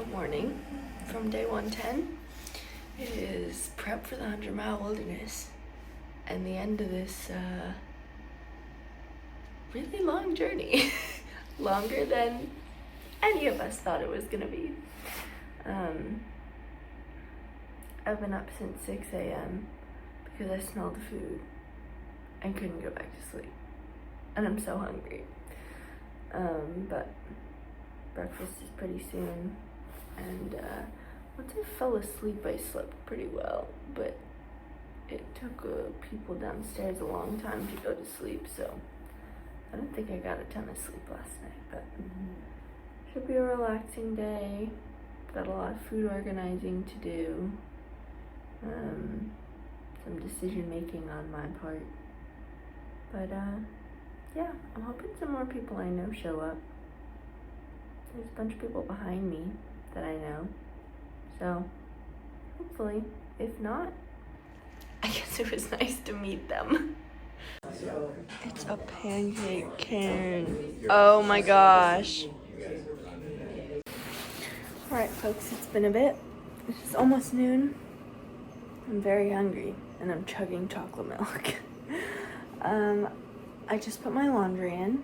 Good morning from day 110. It is prep for the 100-mile wilderness and the end of this really long journey. Longer than any of us thought it was gonna be. I've been up since 6 a.m. because I smelled the food and couldn't go back to sleep. And I'm so hungry. But breakfast is pretty soon. And once I fell asleep, I slept pretty well. But it took people downstairs a long time to go to sleep, so I don't think I got a ton of sleep last night. But should be a relaxing day. Got a lot of food organizing to do. Some decision making on my part. But yeah, I'm hoping some more people I know show up. There's a bunch of people behind me that I know. So hopefully, if not, I guess it was nice to meet them. It's a pancake can. Oh my gosh. Alright folks, it's been a bit. It's almost noon. I'm very hungry and I'm chugging chocolate milk. I just put my laundry in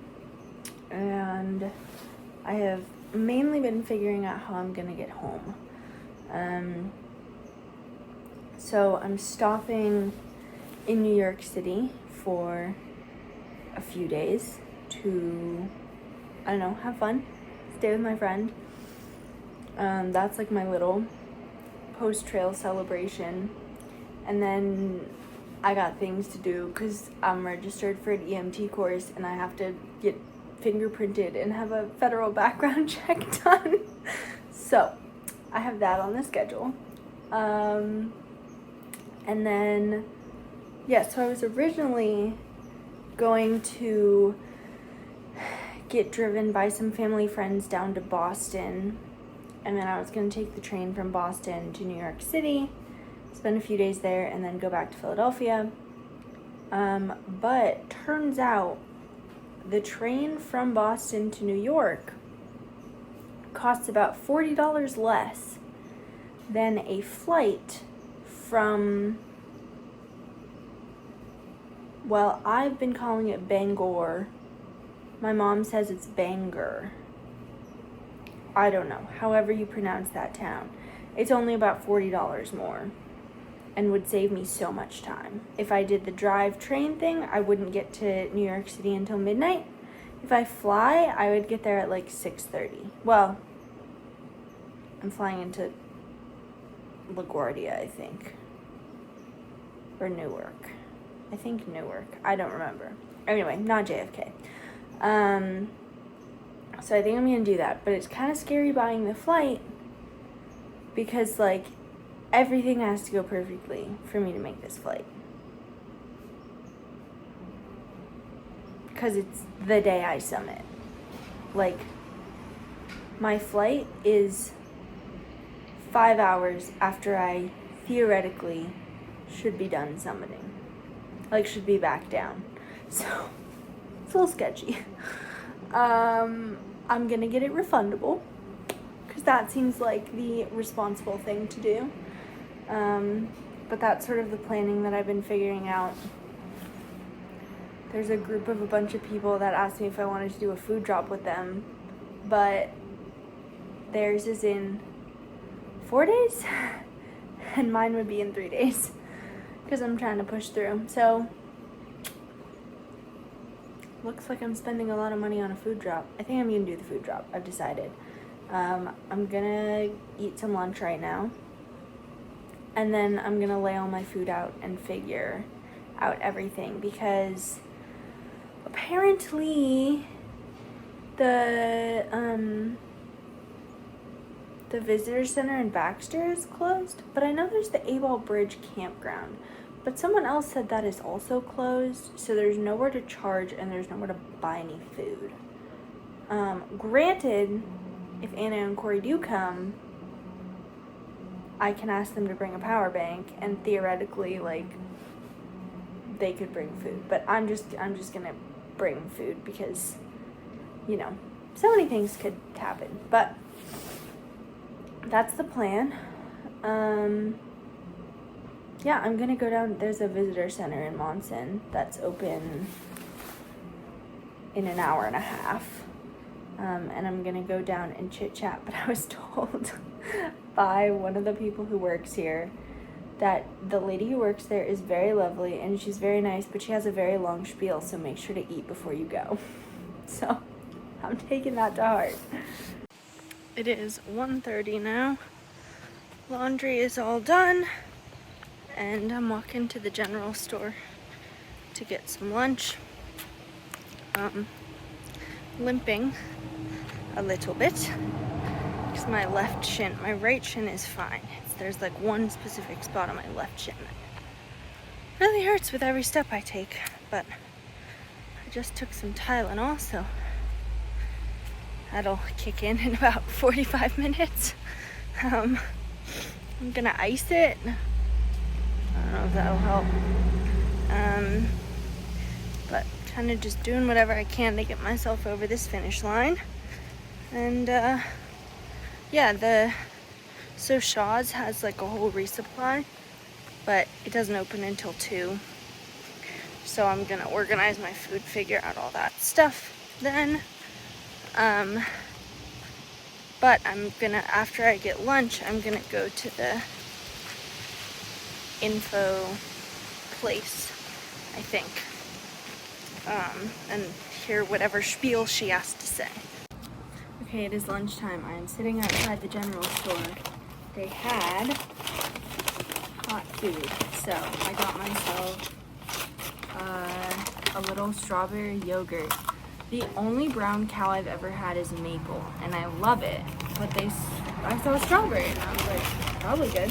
and I have mainly been figuring out how I'm gonna get home. So I'm stopping in New York City for a few days to, I don't know, have fun, stay with my friend. That's like my little post-trail celebration. And then I got things to do because I'm registered for an EMT course and I have to get fingerprinted and have a federal background check done. So I have that on the schedule. And then, yeah, so I was originally going to get driven by some family friends down to Boston. And then I was going to take the train from Boston to New York City, spend a few days there, and then go back to Philadelphia. But turns out the train from Boston to New York costs about $40 less than a flight from, well, I've been calling it Bangor. My mom says it's Bangor. I don't know, however you pronounce that town. It's only about $40 more and would save me so much time. If I did the drive train thing, I wouldn't get to New York City until midnight. If I fly, I would get there at like 6:30. Well, I'm flying into LaGuardia, I think. Or Newark. I think Newark. I don't remember. Anyway, not JFK. So I think I'm gonna do that, but it's kind of scary buying the flight because like everything has to go perfectly for me to make this flight. Because it's the day I summit. Like, my flight is 5 hours after I theoretically should be done summiting. Like, should be back down. So, it's a little sketchy. I'm gonna get it refundable because that seems like the responsible thing to do. But that's sort of the planning that I've been figuring out. There's a group of a bunch of people that asked me if I wanted to do a food drop with them, but theirs is in 4 days and mine would be in 3 days because I'm trying to push through. So looks like I'm spending a lot of money on a food drop. I think I'm gonna do the food drop. I've decided. I'm gonna eat some lunch right now. And then I'm gonna lay all my food out and figure out everything because apparently the visitor center in Baxter is closed, but I know there's the A-Ball Bridge campground. But someone else said that is also closed, so there's nowhere to charge and there's nowhere to buy any food. Granted, if Anna and Corey do come, I can ask them to bring a power bank and theoretically, like, they could bring food. But I'm just gonna bring food because, you know, so many things could happen. But that's the plan. Yeah, I'm gonna go down. There's a visitor center in Monson that's open in an hour and a half. And I'm gonna go down and chit chat. But I was told by one of the people who works here that the lady who works there is very lovely and she's very nice, but she has a very long spiel, so make sure to eat before you go. So I'm taking that to heart. It is 1:30 now. Laundry is all done, and I'm walking to the general store to get some lunch. Limping a little bit because my left shin, my right shin is fine. There's like one specific spot on my left shin that really hurts with every step I take, but I just took some Tylenol, so that'll kick in about 45 minutes. I'm gonna ice it. I don't know if that'll help. But kind of just doing whatever I can to get myself over this finish line. And yeah, so Shaw's has like a whole resupply, but it doesn't open until 2. So I'm gonna organize my food, figure out all that stuff then. But I'm gonna, after I get lunch, I'm gonna go to the info place, I think, and hear whatever spiel she has to say. Okay, it is lunchtime. I am sitting outside the general store. They had hot food, so I got myself a little strawberry yogurt. The only brown cow I've ever had is maple, and I love it, but I saw strawberry, and I was like, probably good.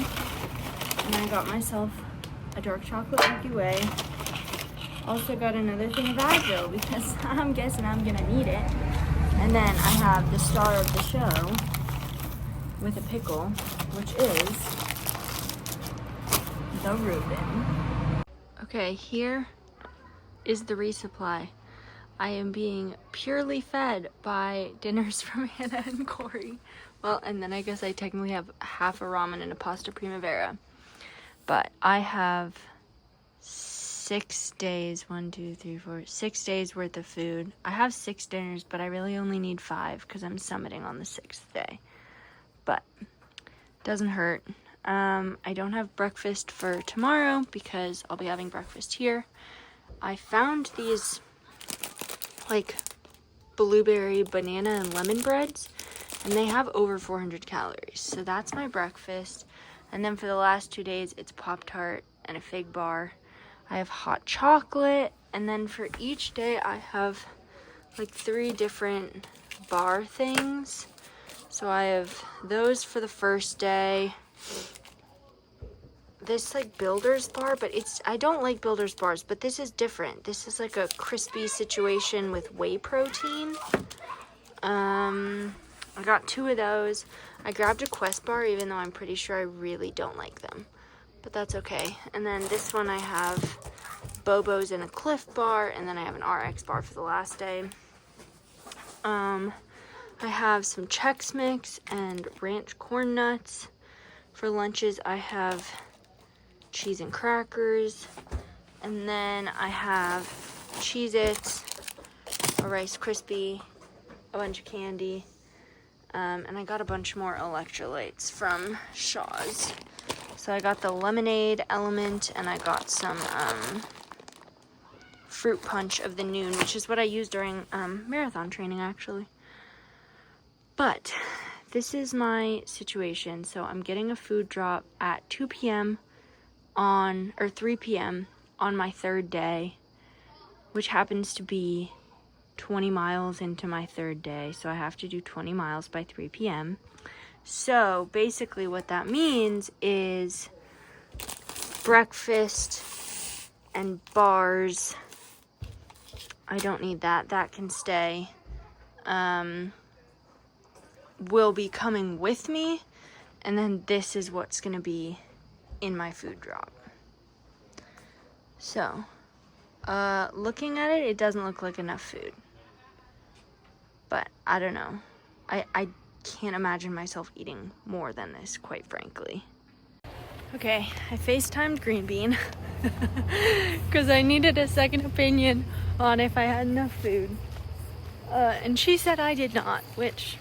And I got myself a dark chocolate Milky Way. Also got another thing of Advil, because I'm guessing I'm gonna need it. And then I have the star of the show with a pickle, which is the Reuben. Okay, here is the resupply. I am being purely fed by dinners from Hannah and Corey. Well, and then I guess I technically have half a ramen and a pasta primavera. But I have 6 days, 6 days worth of food. I have 6 dinners, but I really only need 5 because I'm summiting on the 6th day. But doesn't hurt. I don't have breakfast for tomorrow because I'll be having breakfast here. I found these like blueberry, banana, and lemon breads, and they have over 400 calories. So that's my breakfast. And then for the last 2 days, it's Pop-Tart and a fig bar. I have hot chocolate, and then for each day, I have like 3 different bar things. So I have those for the first day. This like Builder's bar, but I don't like Builder's bars, but this is different. This is like a crispy situation with whey protein. I got 2 of those. I grabbed a Quest bar, even though I'm pretty sure I really don't like them, but that's okay. And then this one I have Bobo's and a Cliff bar, and then I have an RX bar for the last day. I have some Chex Mix and ranch corn nuts. For lunches, I have cheese and crackers, and then I have Cheez-Its, a Rice Krispie, a bunch of candy, and I got a bunch more electrolytes from Shaw's. So I got the lemonade element, and I got some fruit punch of the noon, which is what I used during marathon training, actually. But this is my situation. So I'm getting a food drop at 2 p.m. or 3 p.m. on my 3rd day, which happens to be 20 miles into my 3rd day. So I have to do 20 miles by 3 p.m. So basically what that means is breakfast and bars. I don't need that. That can stay. Will be coming with me, and then this is what's gonna be in my food drop. So looking at it, it doesn't look like enough food, but I don't know. I can't imagine myself eating more than this, quite frankly. Okay, I FaceTimed Green Bean because I needed a second opinion on if I had enough food. And she said I did not, which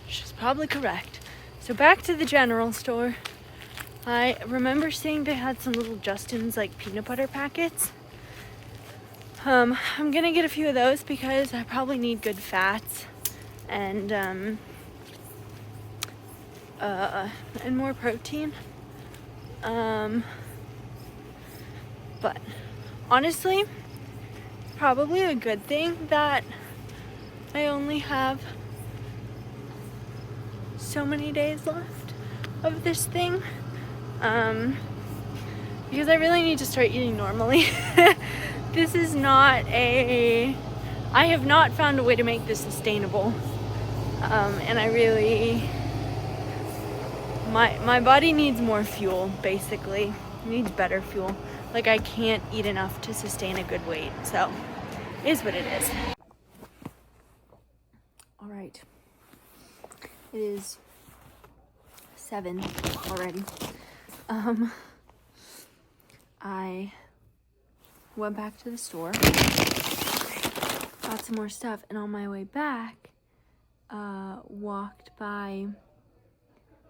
she's probably correct. So back to the general store. I remember seeing they had some little Justin's like peanut butter packets. I'm gonna get a few of those because I probably need good fats and more protein. But honestly, probably a good thing that I only have so many days left of this thing. Because I really need to start eating normally. This is not I have not found a way to make this sustainable. And I really, my body needs more fuel, basically. It needs better fuel. Like, I can't eat enough to sustain a good weight. So, it is what it is. All right. It is 7 already. I went back to the store, got some more stuff, and on my way back, walked by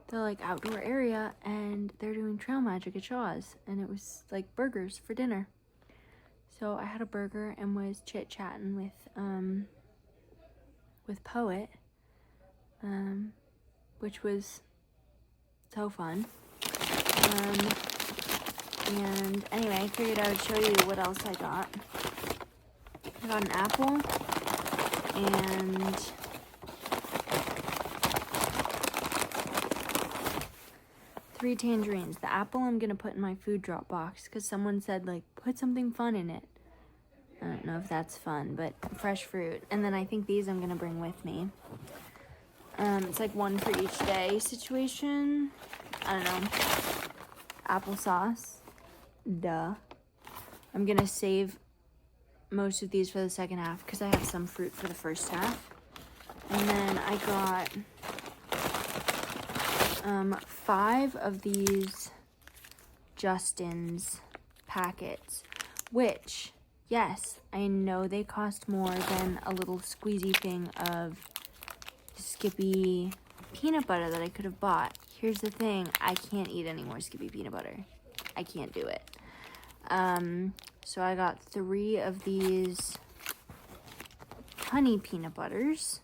the like outdoor area, and they're doing trail magic at Shaw's, and it was like burgers for dinner. So I had a burger and was chit-chatting with Poet, which was so fun. And anyway, I figured I would show you what else I got. I got an apple and 3 tangerines. The apple I'm gonna put in my food drop box because someone said like put something fun in it. I don't know if that's fun, but fresh fruit. And then I think these I'm gonna bring with me. It's like one for each day situation. I don't know. Applesauce. Duh. I'm gonna save most of these for the second half because I have some fruit for the first half. And then I got 5 of these Justin's packets, which, yes, I know they cost more than a little squeezy thing of Skippy peanut butter that I could have bought. Here's the thing, I can't eat any more Skippy peanut butter. I can't do it. So I got 3 of these honey peanut butters,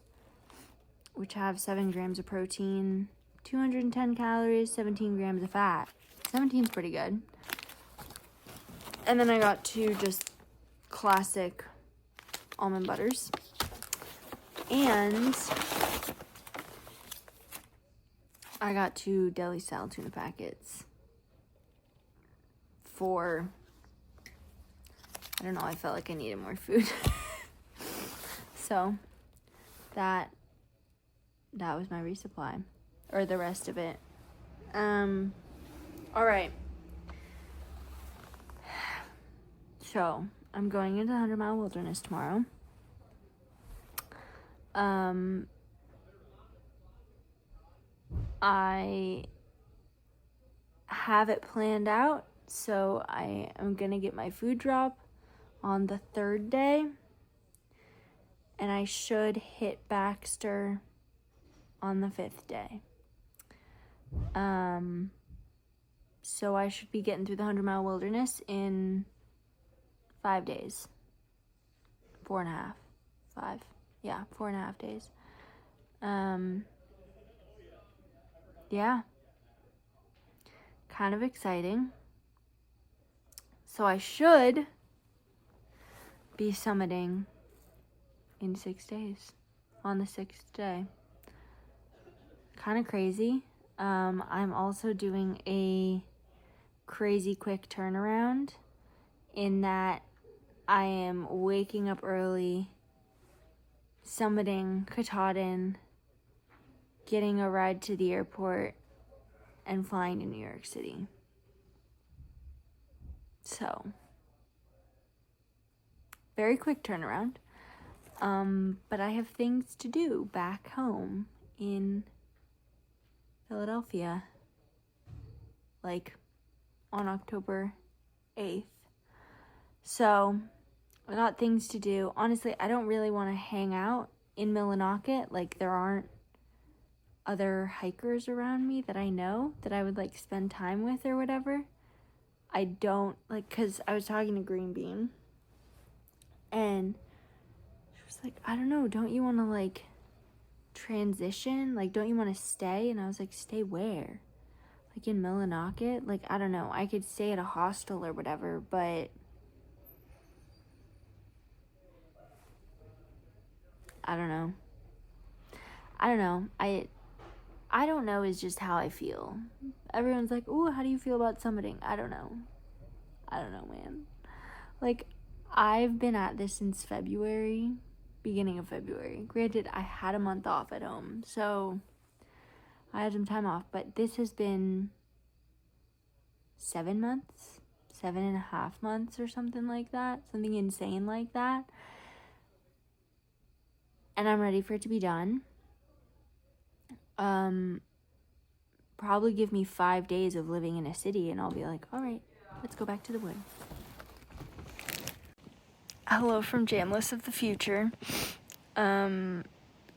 which have 7 grams of protein, 210 calories, 17 grams of fat. 17's pretty good. And then I got 2 just classic almond butters. And I got 2 deli style tuna packets for, I don't know, I felt like I needed more food. So that was my resupply, or the rest of it. All right. So I'm going into the 100-mile wilderness tomorrow. I have it planned out, so I am gonna get my food drop on the 3rd day, and I should hit Baxter on the 5th day. So I should be getting through the 100-mile wilderness in 5 days. 4.5. 5. Yeah, 4.5 days. Yeah. Kind of exciting. So I should be summiting in 6 days. On the 6th day. Kind of crazy. I'm also doing a crazy quick turnaround in that I am waking up early, summiting Katahdin, getting a ride to the airport, and flying to New York City. So, very quick turnaround. But I have things to do back home in Philadelphia, like on October 8th. So I got things to do. Honestly, I don't really want to hang out in Millinocket. Like, there aren't other hikers around me that I know that I would like spend time with or whatever. I don't like, because I was talking to Green Bean and she was like, I don't know, don't you want to like transition? Like, don't you want to stay? And I was like, stay where? Like in Millinocket? Like, I don't know. I could stay at a hostel or whatever, but I don't know. I don't know is just how I feel. Everyone's like, ooh, how do you feel about summiting? I don't know, man. Like, I've been at this since February, beginning of February. Granted, I had a month off at home, so I had some time off, but this has been 7 months, 7.5 months or something like that, something insane like that. And I'm ready for it to be done. Probably give me 5 days of living in a city and I'll be like, all right, let's go back to the woods. Hello from Jamless of the future. In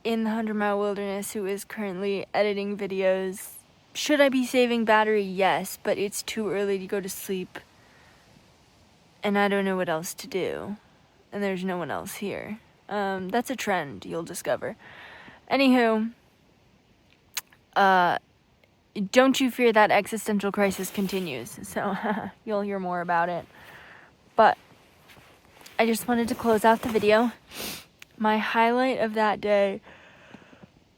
the 100-mile wilderness, who is currently editing videos. Should I be saving battery? Yes, but it's too early to go to sleep. And I don't know what else to do. And there's no one else here. That's a trend you'll discover. Anywho, don't you fear that existential crisis continues. So you'll hear more about it. But I just wanted to close out the video. My highlight of that day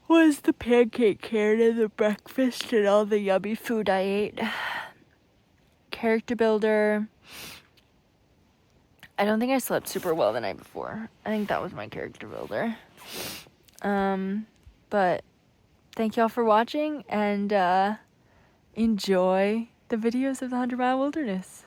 was the pancake cairn and the breakfast and all the yummy food I ate. Character builder. I don't think I slept super well the night before. I think that was my character builder. But thank y'all for watching and enjoy the videos of the 100-mile wilderness.